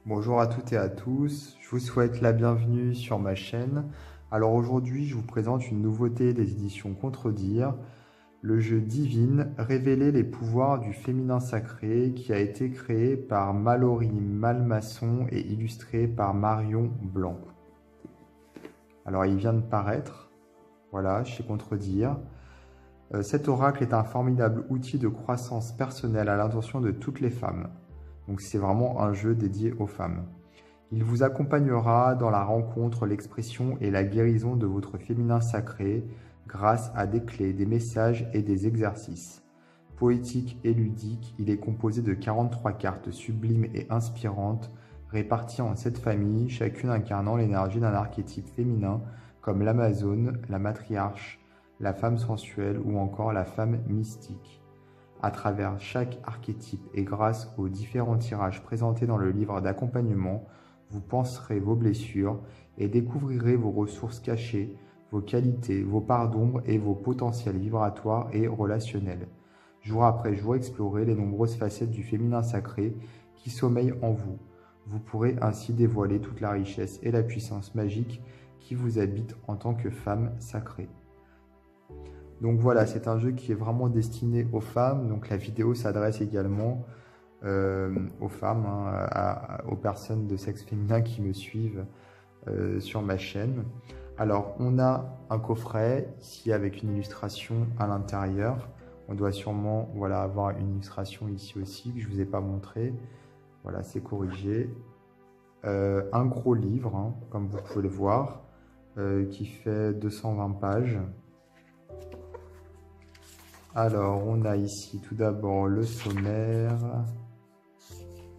Bonjour à toutes et à tous, je vous souhaite la bienvenue sur ma chaîne. Alors aujourd'hui, je vous présente une nouveauté des éditions Contredire, le jeu Divine, révéler les pouvoirs du féminin sacré, qui a été créé par Mallory Malmasson et illustré par Marion Blanc. Alors il vient de paraître, voilà, chez Contredire. Cet oracle est un formidable outil de croissance personnelle à l'intention de toutes les femmes. Donc c'est vraiment un jeu dédié aux femmes. Il vous accompagnera dans la rencontre, l'expression et la guérison de votre féminin sacré grâce à des clés, des messages et des exercices. Poétique et ludique, il est composé de 43 cartes sublimes et inspirantes réparties en 7 familles, chacune incarnant l'énergie d'un archétype féminin comme l'Amazone, la matriarche, la femme sensuelle ou encore la femme mystique. À travers chaque archétype et grâce aux différents tirages présentés dans le livre d'accompagnement, vous penserez vos blessures et découvrirez vos ressources cachées, vos qualités, vos parts d'ombre et vos potentiels vibratoires et relationnels. Jour après jour, explorez les nombreuses facettes du féminin sacré qui sommeillent en vous. Vous pourrez ainsi dévoiler toute la richesse et la puissance magique qui vous habite en tant que femme sacrée. Donc voilà, c'est un jeu qui est vraiment destiné aux femmes. Donc la vidéo s'adresse également aux femmes, aux personnes de sexe féminin qui me suivent sur ma chaîne. Alors on a un coffret ici avec une illustration à l'intérieur. On doit sûrement avoir une illustration ici aussi que je ne vous ai pas montré. Voilà, c'est corrigé. Un gros livre, comme vous pouvez le voir, qui fait 220 pages. Alors, on a ici tout d'abord le sommaire.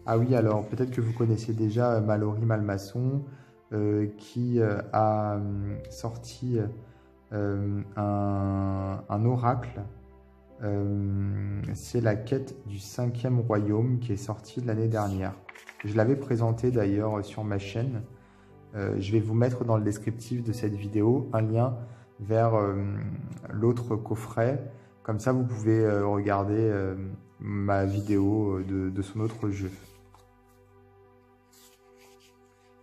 Ah oui, alors peut-être que vous connaissez déjà Mallory Malmasson qui a sorti un oracle. C'est la quête du 5e royaume qui est sorti l'année dernière. Je l'avais présenté d'ailleurs sur ma chaîne. Je vais vous mettre dans le descriptif de cette vidéo un lien vers l'autre coffret. Comme ça, vous pouvez regarder ma vidéo de son autre jeu.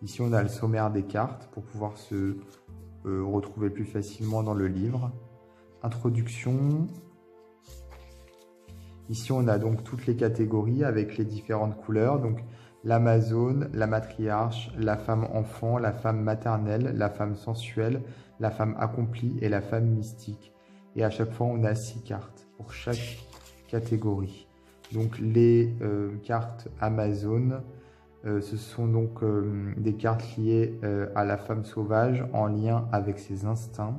Ici, on a le sommaire des cartes pour pouvoir se retrouver plus facilement dans le livre. Introduction. Ici, on a donc toutes les catégories avec les différentes couleurs. Donc, l'Amazone, la matriarche, la femme enfant, la femme maternelle, la femme sensuelle, la femme accomplie et la femme mystique. Et à chaque fois, on a 6 cartes pour chaque catégorie. Donc, les cartes Amazone, ce sont donc des cartes liées à la femme sauvage en lien avec ses instincts.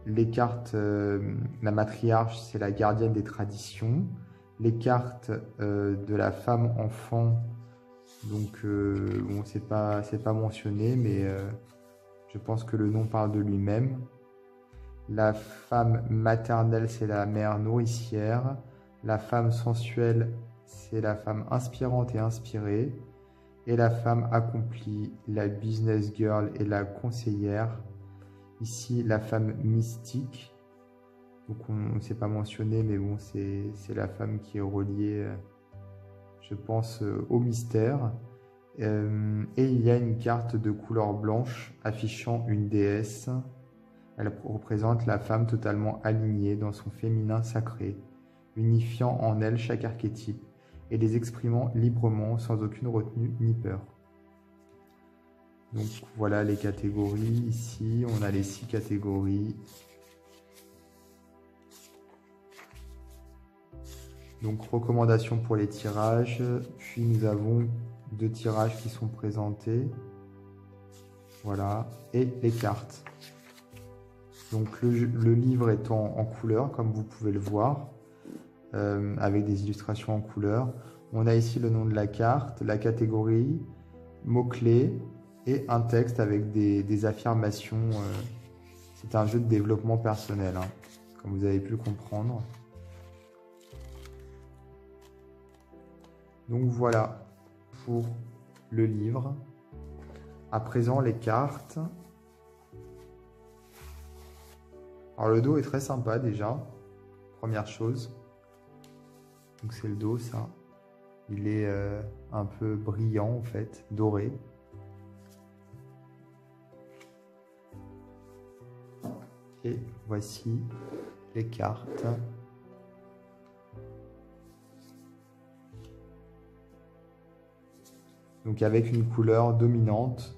Les cartes, la matriarche, c'est la gardienne des traditions. Les cartes de la femme enfant, donc bon, c'est pas mentionné, mais je pense que le nom parle de lui-même. La femme maternelle, c'est la mère nourricière. La femme sensuelle, c'est la femme inspirante et inspirée. Et la femme accomplie, la business girl et la conseillère. Ici, la femme mystique. Donc, on ne s'est pas mentionné, mais bon, c'est la femme qui est reliée, je pense, au mystère. Et il y a une carte de couleur blanche affichant une déesse. Elle représente la femme totalement alignée dans son féminin sacré, unifiant en elle chaque archétype et les exprimant librement sans aucune retenue ni peur. Donc voilà les catégories. Ici, on a les 6 catégories. Donc recommandations pour les tirages. Puis nous avons 2 tirages qui sont présentés. Voilà. Et les cartes. Donc le livre est en couleur, comme vous pouvez le voir, avec des illustrations en couleur. On a ici le nom de la carte, la catégorie, mots-clés et un texte avec des affirmations. C'est un jeu de développement personnel, comme vous avez pu le comprendre. Donc voilà pour le livre. À présent, les cartes. Alors le dos est très sympa déjà, première chose. Donc c'est le dos, ça. Il est un peu brillant en fait, doré. Et voici les cartes. Donc avec une couleur dominante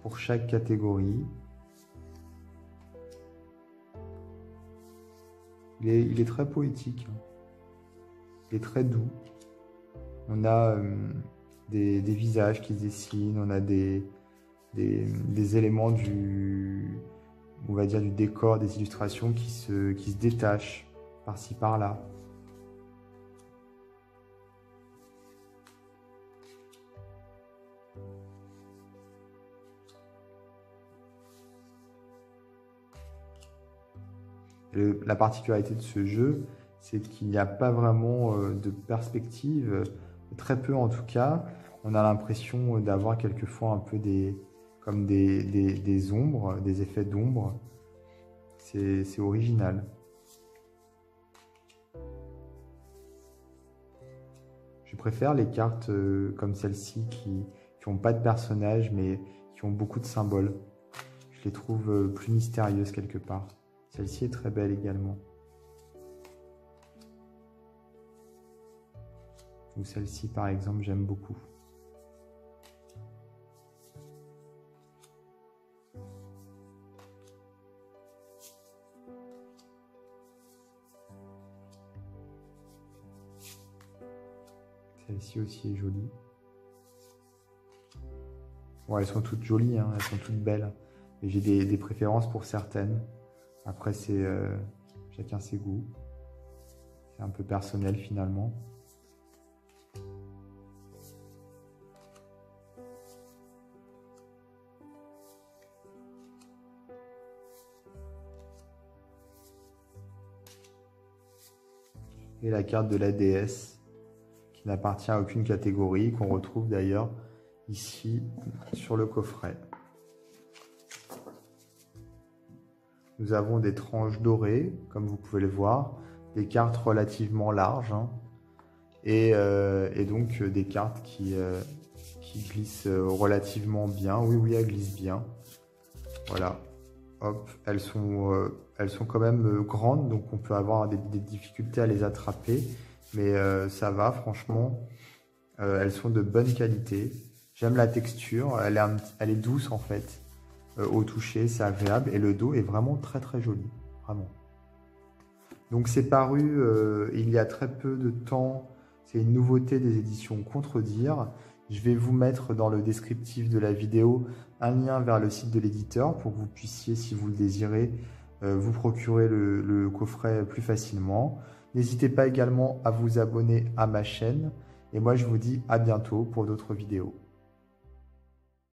pour chaque catégorie. Il est très poétique. Il est très doux. On a des visages qui se dessinent, on a des éléments on va dire du décor, des illustrations qui se détachent par-ci par-là. La particularité de ce jeu, c'est qu'il n'y a pas vraiment de perspective, très peu en tout cas. On a l'impression d'avoir quelquefois un peu comme des ombres, des effets d'ombre. C'est original. Je préfère les cartes comme celle-ci qui n'ont pas de personnages mais qui ont beaucoup de symboles. Je les trouve plus mystérieuses quelque part. Celle-ci est très belle également. Ou celle-ci par exemple, j'aime beaucoup. Celle-ci aussi est jolie. Bon, elles sont toutes jolies, hein, elles sont toutes belles. Et j'ai des préférences pour certaines. Après, c'est chacun ses goûts. C'est un peu personnel finalement. Et la carte de la déesse, qui n'appartient à aucune catégorie, qu'on retrouve d'ailleurs ici sur le coffret. Nous avons des tranches dorées, comme vous pouvez le voir, des cartes relativement larges, hein, et donc des cartes qui glissent relativement bien. Oui, elles glissent bien. Voilà. Hop, elles sont quand même grandes, donc on peut avoir des difficultés à les attraper, mais ça va, franchement. Elles sont de bonne qualité. J'aime la texture, elle est douce en fait. Au toucher, c'est agréable et le dos est vraiment très très joli, vraiment. Donc c'est paru il y a très peu de temps, c'est une nouveauté des éditions Contredire. Je vais vous mettre dans le descriptif de la vidéo un lien vers le site de l'éditeur pour que vous puissiez, si vous le désirez, vous procurer le coffret plus facilement. N'hésitez pas également à vous abonner à ma chaîne et moi je vous dis à bientôt pour d'autres vidéos.